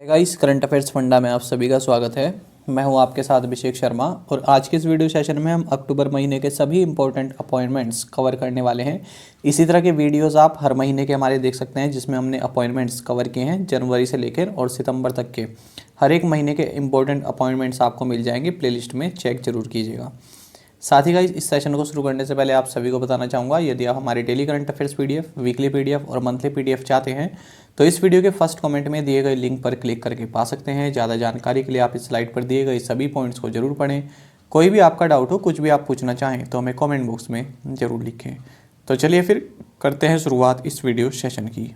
Guys, current affairs funda में आप सभी का स्वागत है। मैं हूं आपके साथ अभिषेक शर्मा और आज के इस वीडियो सेशन में हम अक्टूबर महीने के सभी इंपॉर्टेंट अपॉइंटमेंट्स कवर करने वाले हैं। इसी तरह के वीडियोस आप हर महीने के हमारे देख सकते हैं, जिसमें हमने अपॉइंटमेंट्स कवर किए हैं जनवरी से लेकर और सितंबर तक के। हर एक महीने के इंपॉर्टेंट अपॉइंटमेंट्स आपको मिल जाएंगे, प्लेलिस्ट में चेक जरूर कीजिएगा। साथ ही गाइस, इस सेशन को शुरू करने से पहले आप सभी को बताना चाहूँगा, यदि आप हमारे daily current affairs PDF, weekly PDF और मंथली पीडीएफ चाहते हैं तो इस वीडियो के फर्स्ट कमेंट में दिए गए लिंक पर क्लिक करके पा सकते हैं। ज़्यादा जानकारी के लिए आप इस स्लाइड पर दिए गए सभी पॉइंट्स को जरूर पढ़ें। कोई भी आपका डाउट हो, कुछ भी आप पूछना चाहें तो हमें कॉमेंट बॉक्स में ज़रूर लिखें। तो चलिए फिर करते हैं शुरुआत इस वीडियो सेशन की।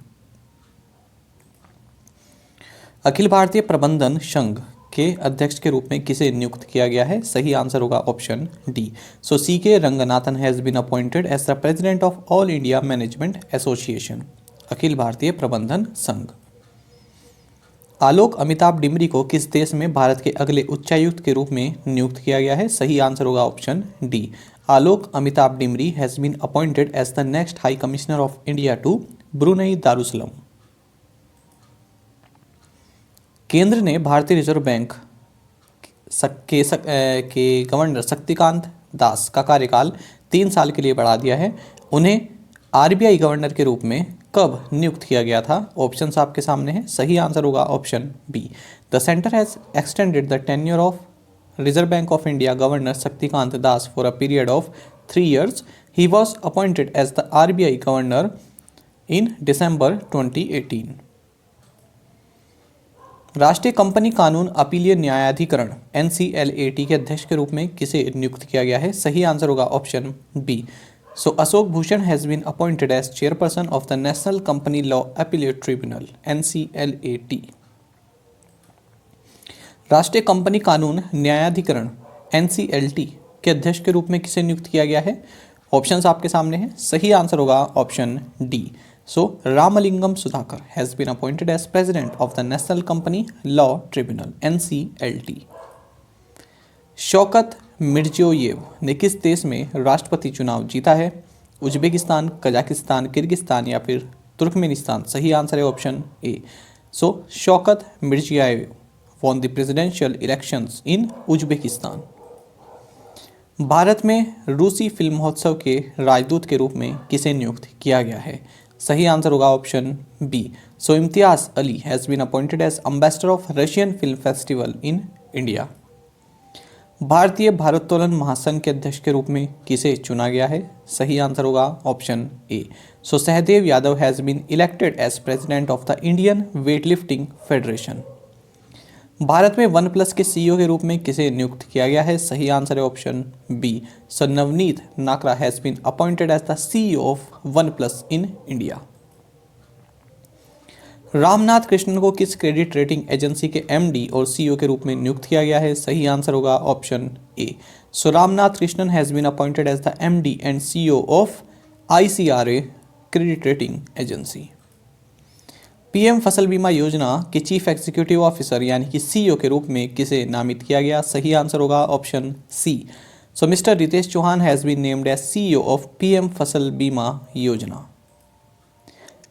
अखिल भारतीय प्रबंधन संघ के अध्यक्ष के रूप में किसे नियुक्त किया गया है? सही आंसर होगा option D. So C K Ranganathan has been appointed as the president of All India Management Association, अखिल भारतीय प्रबंधन संघ। आलोक अमिताभ डिमरी को किस देश में भारत के अगले उच्चायुक्त के रूप में नियुक्त किया गया है? सही आंसर होगा option D. Alok Amitabh Dimri has been appointed as the next high commissioner of India to Brunei Darussalam. केंद्र ने भारतीय रिजर्व बैंक के गवर्नर शक्तिकांत दास का कार्यकाल 3 साल के लिए बढ़ा दिया है। उन्हें आरबीआई गवर्नर के रूप में कब नियुक्त किया गया था? ऑप्शंस आपके सामने हैं। सही आंसर होगा option B. The centre has extended the tenure of Reserve Bank of India governor Shaktikanta Das for a period of 3 years. He was appointed as the RBI governor in December 2018। राष्ट्रीय कंपनी कानून अपीलीय न्यायाधिकरण NCLAT के अध्यक्ष के रूप में किसे नियुक्त किया गया है? सही आंसर होगा option B. So Ashok Bhushan has been appointed as chairperson of the National Company Law Appellate Tribunal NCLAT। राष्ट्रीय कंपनी कानून न्यायाधिकरण NCLT के अध्यक्ष के रूप में किसे नियुक्त किया गया है? ऑप्शंस आपके सामने हैं। सही आंसर होगा option D. So, Ramalingam Sudhakar has been appointed as president of the National Company Law Tribunal NCLT। Shavkat Mirziyoyev ने किस देश में राष्ट्रपति चुनाव जीता है? उज्बेकिस्तान, कजाकिस्तान, किर्गिस्तान या फिर तुर्कमेनिस्तान? सही आंसर है option A. So Shavkat Mirziyoyev won the presidential elections in Uzbekistan. Bharat में रूसी फिल्म महोत्सव के राजदूत के रूप में किसे नियुक्त किया गया है? सही आंसर होगा option B. So Imtiaz Ali has been appointed as ambassador of Russian film festival in India. भारतीय भारोत्तोलन महासंघ के अध्यक्ष के रूप में किसे चुना गया है? सही आंसर होगा option A. So Sahdev Yadav has been elected as president of the Indian weightlifting federation. भारत में OnePlus के CEO के रूप में किसे नियुक्त किया गया है? सही आंसर है option B. So Navneet Nakra has been appointed as the CEO of OnePlus in India. Ramnath Krishnan को किस क्रेडिट रेटिंग एजेंसी के MD और CEO के रूप में नियुक्त किया गया है? सही आंसर होगा option A. So Ramnath Krishnan has been appointed as the MD and CEO of ICRA credit rating agency. PM Fasal Bima योजना के चीफ एग्जीक्यूटिव ऑफिसर यानी कि CEO के रूप में किसे नामित किया गया? सही आंसर होगा option C. So mister Ritesh Chauhan has been named as CEO of PM Fasal Bima Yojana.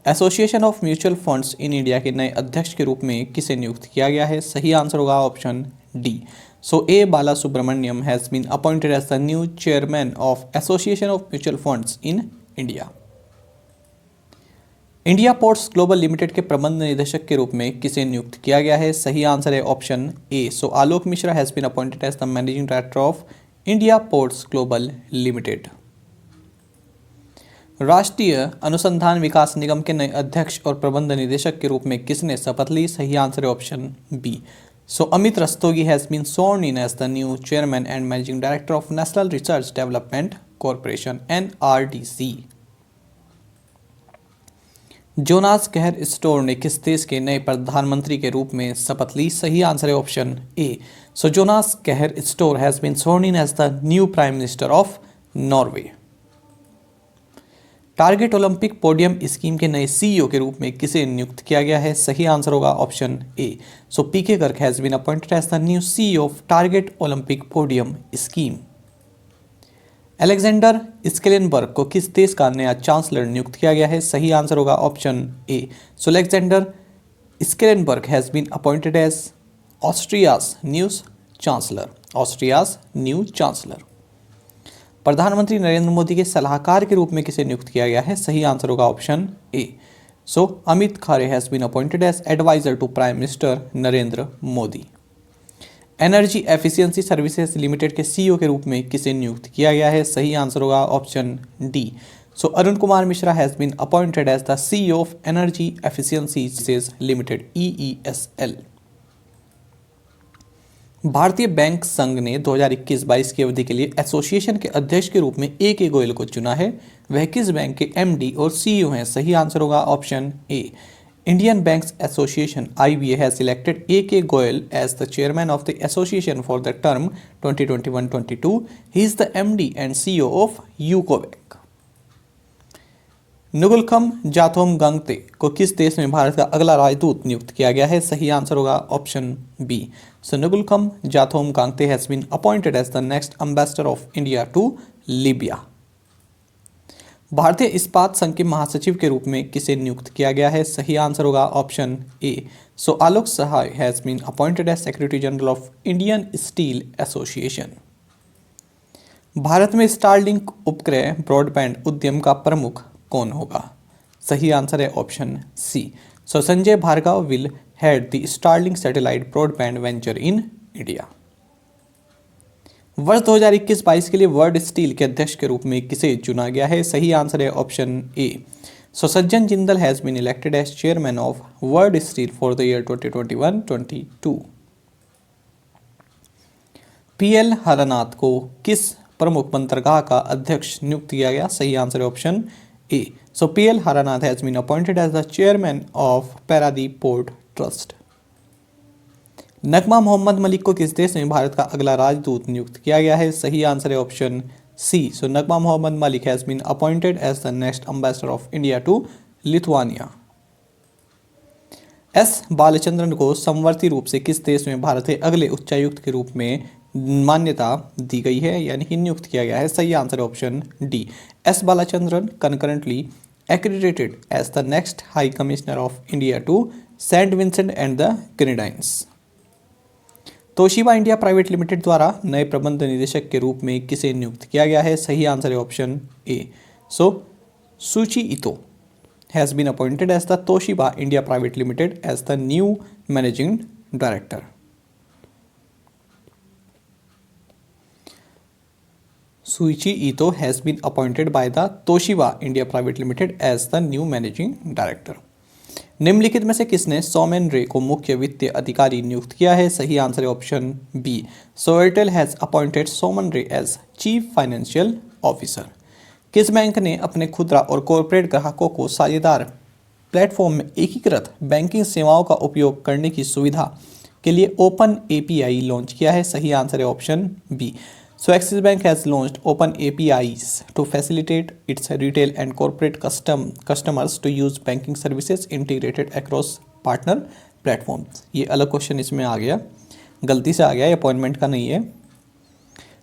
Association of mutual funds in India के नए अध्यक्ष के रूप में किसे नियुक्त किया गया है? सही आंसर होगा option D. So A Bala Subramaniam has been appointed as the new chairman of association of mutual funds in India. India ports global limited के प्रबंध निदेशक के रूप में किसे नियुक्त किया गया है? सही आंसर है option A. So Alok Mishra has been appointed as the managing director of India ports global limited. राष्ट्रीय अनुसंधान विकास निगम के नए अध्यक्ष और प्रबंध निदेशक के रूप में किसने शपथ ली? सही आंसर है option B. So Amit Rastogi has been sworn in as the new chairman and managing director of National Research Development Corporation NRDC। Jonas Gahr store ने किस देश के नए प्रधानमंत्री के रूप में शपथ ली? सही आंसर है option A. So Jonas Gahr Store has been sworn in as the new prime minister of Norway. Target Olympic podium scheme के नए CEO के रूप में किसे नियुक्त किया गया है? सही आंसर होगा option A. So P K Garg has been appointed as the new CEO of Target Olympic podium Scheme. Alexander Schallenberg को किस देश का नया चांसलर नियुक्त किया गया है? सही आंसर होगा option A. So Alexander Schallenberg has been appointed as Austria's new chancellor. Austria's new chancellor. प्रधानमंत्री नरेंद्र मोदी के सलाहकार के रूप में किसे नियुक्त किया गया है? सही आंसर होगा option A. So Amit Khare has been appointed as adviser to prime minister Narendra Modi. Energy efficiency services limited के सीईओ के रूप में किसे नियुक्त किया गया है? सही आंसर होगा option D. So Arun Kumar Mishra has been appointed as the CEO of energy efficiency services limited EESL। भारतीय बैंक संघ ने 2021-22 की अवधि के लिए एसोसिएशन के अध्यक्ष के रूप में A.K. गोयल को चुना है। वह किस बैंक के MD और CEO हैं? सही आंसर होगा option A. Indian banks association IBA has selected A.K. Goyal as the chairman of the association for the term 2021-22. He is the MD and CEO of UCO Bank। नुगुलखम Jathom गंगते को किस देश में भारत का अगला राजदूत नियुक्त किया गया है? सही आंसर होगा option B. So Ngulkham Jathom Gangte has been appointed as the next ambassador of India to Libya. भारतीय इस्पात संघ के महासचिव के रूप में किसे नियुक्त किया गया है? सही आंसर होगा option A. So Alok Sahay has been appointed as secretary general of Indian steel association. Bharat में स्टारलिंक उपग्रह ब्रॉडबैंड उद्यम का प्रमुख कौन होगा? सही आंसर है option C. So Sanjay Bhargava will head the Starlink satellite broadband venture in India. वर्ष 2021-22 के लिए वर्ल्ड स्टील के अध्यक्ष के रूप में किसे चुना गया है? सही आंसर है option A. So Sajjan Jindal has been elected as chairman of World Steel for the year 2021-22। PL Harnath को किस प्रमुख बंदरगाह का अध्यक्ष नियुक्त किया गया? सही आंसर है option A. So PL Harnath has been appointed as the chairman of Paradip Port Trust. Nagma Mohammed Malik को किस देश में भारत का अगला राजदूत नियुक्त किया गया है? सही आंसर है option C. So Nagma Mohammed Malik has been appointed as the next ambassador of India to Lithuania. S Balachandran को समवर्ती रूप से किस देश में भारत के अगले उच्चायुक्त के रूप में मान्यता दी गई है यानी कि नियुक्त किया गया है? सही answer option D. S Balachandran concurrently accredited as the next High Commissioner of India to Saint Vincent and the Grenadines। Toshiba India private limited द्वारा नए प्रबंध निदेशक के रूप में किसे नियुक्त किया गया है? सही आंसर है option A. So Suichi Ito has been appointed as the Toshiba India private limited as the new managing director. Suichi Ito has been appointed by the Toshiba India Private Limited as the new managing director। निम्नलिखित में से किसने सोमेन रे को मुख्य वित्तीय अधिकारी नियुक्त किया है? सही आंसर है option B. So Airtel has appointed Soumen Ray as chief financial officer. किस बैंक ने अपने खुदरा और कॉरपोरेट ग्राहकों को साझेदार प्लेटफॉर्म में एकीकृत बैंकिंग सेवाओं का उपयोग करने की सुविधा के लिए ओपन API लॉन्च किया है? सही आंसर है option B. So Axis Bank has launched open APIs to facilitate its retail and corporate customers to use banking services integrated across partner platforms। ये अलग क्वेश्चन इसमें आ गया, गलती से आ गया, ये अपॉइंटमेंट का नहीं है।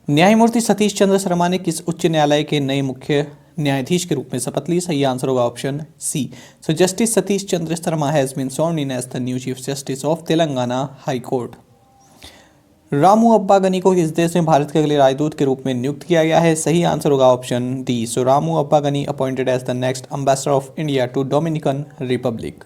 न्यायमूर्ति सतीश चंद्र शर्मा ने किस उच्च न्यायालय के नए मुख्य न्यायाधीश के रूप में शपथ ली? सही आंसर होगा option C. So justice Satish Chandra Sharma has been sworn in as the new chief justice of Telangana high court. रामू अब्बा गनी को किस देश में भारत के अगले राजदूत के रूप में नियुक्त किया गया है? सही आंसर होगा ऑप्शन डी। सो रामू अब्बा Ghani appointed as the next ambassador of India to Dominican Republic.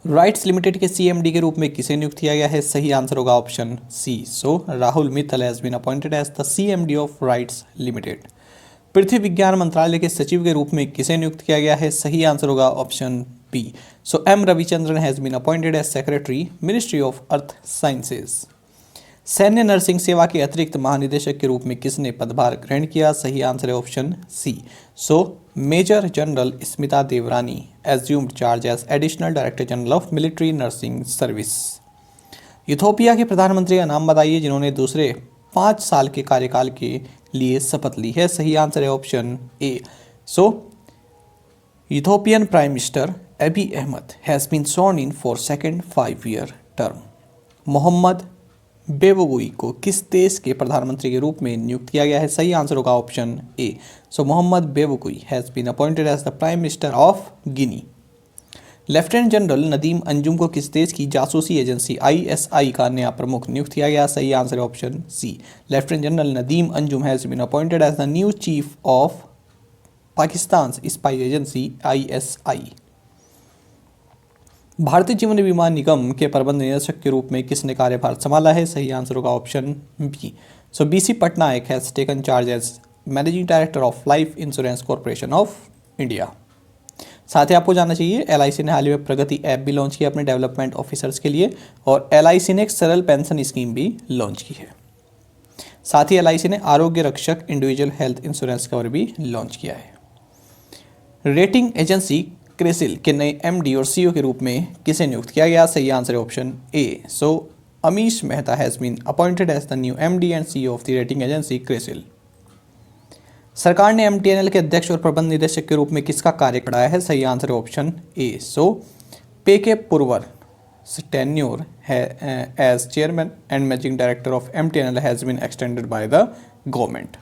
RITES limited के CMD के रूप में किसे नियुक्त किया गया है? सही आंसर होगा option C. So Rahul Mittal has been appointed as the CMD of RITES limited. पृथ्वी विज्ञान मंत्रालय के सचिव के रूप में किसे नियुक्त किया गया है? सही आंसर होगा option B. So M Ravichandran has been appointed as secretary ministry of earth sciences. सैन्य नर्सिंग सेवा के अतिरिक्त महानिदेशक के रूप में किसने पदभार ग्रहण किया? सही आंसर है option C. So major general Smita Devrani assumed charge as additional director general of military nursing service. Ethiopia के प्रधानमंत्री का नाम बताइए जिन्होंने दूसरे 5 साल के कार्यकाल के लिए शपथ ली है? सही आंसर है option A. So Ethiopian prime minister Abiy Ahmed has been sworn in for second 5-year term। मोहम्मद बेवगुई को किस देश के प्रधानमंत्री के रूप में नियुक्त किया गया है? सही आंसर होगा option A. So Mohamed Beavogui has been appointed as the prime minister of Guinea. Lieutenant general Nadeem Anjum को किस देश की जासूसी एजेंसी आईएसआई का नया प्रमुख नियुक्त किया गया? सही आंसर है option C. Lieutenant general Nadeem Anjum has been appointed as the new chief of Pakistan spy agency ISI. भारतीय जीवन बीमा निगम के प्रबंध निदेशक के रूप में किसने कार्यभार संभाला है? सही आंसर होगा option B. So BC Patnaik has taken charge as managing director of life insurance corporation of India. साथ ही आपको जानना चाहिए एलआईसी ने हाल ही में प्रगति ऐप भी लॉन्च किया अपने डेवलपमेंट ऑफिसर्स के लिए, और एलआईसी ने एक सरल पेंशन स्कीम भी लॉन्च की है। साथ ही एलआईसी ने आरोग्य रक्षक इंडिविजुअल हेल्थ इंश्योरेंस कवर भी लॉन्च किया है। रेटिंग एजेंसी क्रिसिल के नए एमडी और सीईओ के रूप में किसे नियुक्त किया गया? सही आंसर है option A. So Amish Mehta has been appointed as the new MD and CEO of the rating agency CRISIL. सरकार ने एमटीएनएल के अध्यक्ष और प्रबंध निदेशक के रूप में किसका कार्य कराया है? सही आंसर है option A. So K Purwar tenure as chairman and managing director of MTNL has been extended by the government,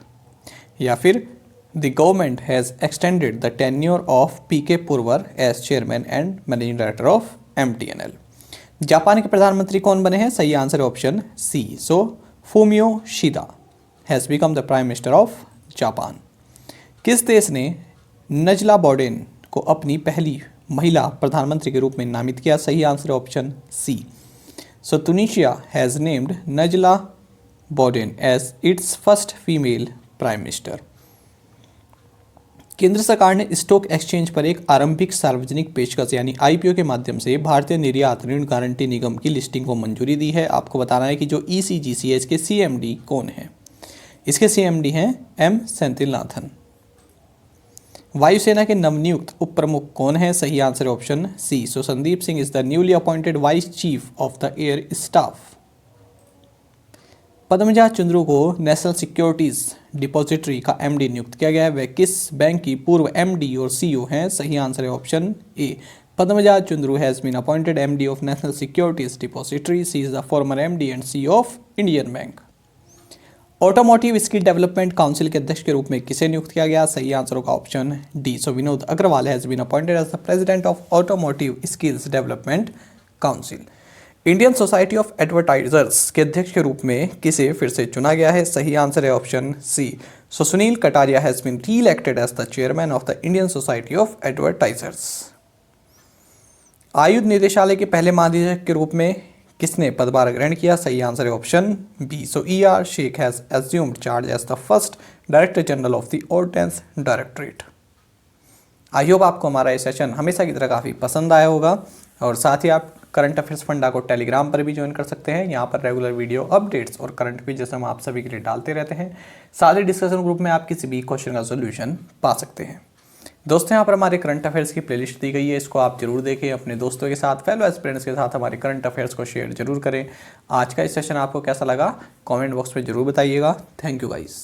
या फिर the government has extended the tenure of K Purwar as chairman and managing director of MTNL. Japan के प्रधानमंत्री कौन बने हैं? सही answer है option C. So Fumio Kishida has become the prime minister of Japan. किस देश ने नजला बोर्डेन को अपनी पहली महिला प्रधानमंत्री के रूप में नामित किया? सही answer option C. So Tunisia has named Najla Bouden as its first female prime minister. केंद्र सरकार ने स्टॉक एक्सचेंज पर एक आरंभिक सार्वजनिक पेशकश यानी आईपीओ के माध्यम से भारतीय निर्यात ऋण गारंटी निगम की लिस्टिंग को मंजूरी दी है। आपको बताना है कि जो ईसीजीसी है इसके सीएमडी कौन है? इसके सीएमडी हैं एम सेंथिलनाथन। वायुसेना के नवनियुक्त उप प्रमुख कौन है? सही answer option C. So Sandeep Singh is the newly appointed vice chief of the air staff. Padmaja Chandru को नेशनल सिक्योरिटीज डिपॉजिटरी का एमडी नियुक्त किया गया है। वह किस बैंक की पूर्व एमडी और सीईओ हैं? सही आंसर है option A. Padmaja Chandru has been appointed MD of national securities depository. She is the former MD and CEO of Indian bank. Automotive skill development council के अध्यक्ष के रूप में किसे नियुक्त किया गया? सही आंसर होगा option D. So Vinod Agarwal has been appointed as the president of automotive skills development council. Indian society of advertisers के अध्यक्ष के रूप में किसे फिर से चुना गया है? सही आंसर है option C. So Sunil Kataria has been re elected as the chairman of the Indian society of advertisers. आयुध निदेशालय के पहले महानिदेशक के रूप में किसने पदभार ग्रहण किया? सही आंसर है option B. So ER Sheikh has assumed charge as the first director general of the ordnance directorate. I hope आपको हमारा ये सेशन हमेशा की तरह काफ़ी पसंद आया होगा, और साथ ही आप करंट अफेयर्स फंडा को टेलीग्राम पर भी ज्वाइन कर सकते हैं। यहाँ पर रेगुलर वीडियो अपडेट्स और करंट क्विज़ हम आप सभी के लिए डालते रहते हैं। साथ ही डिस्कशन ग्रुप में आप किसी भी क्वेश्चन का सोल्यूशन पा सकते हैं। दोस्तों, यहाँ पर हमारे करंट अफेयर्स की प्लेलिस्ट दी गई है, इसको आप जरूर देखें। अपने दोस्तों के साथ, फेलो एस्पिरेंट्स के साथ हमारे करंट अफेयर्स को शेयर जरूर करें। आज का इस सेशन आपको कैसा लगा कमेंट बॉक्स में जरूर बताइएगा। Thank you guys.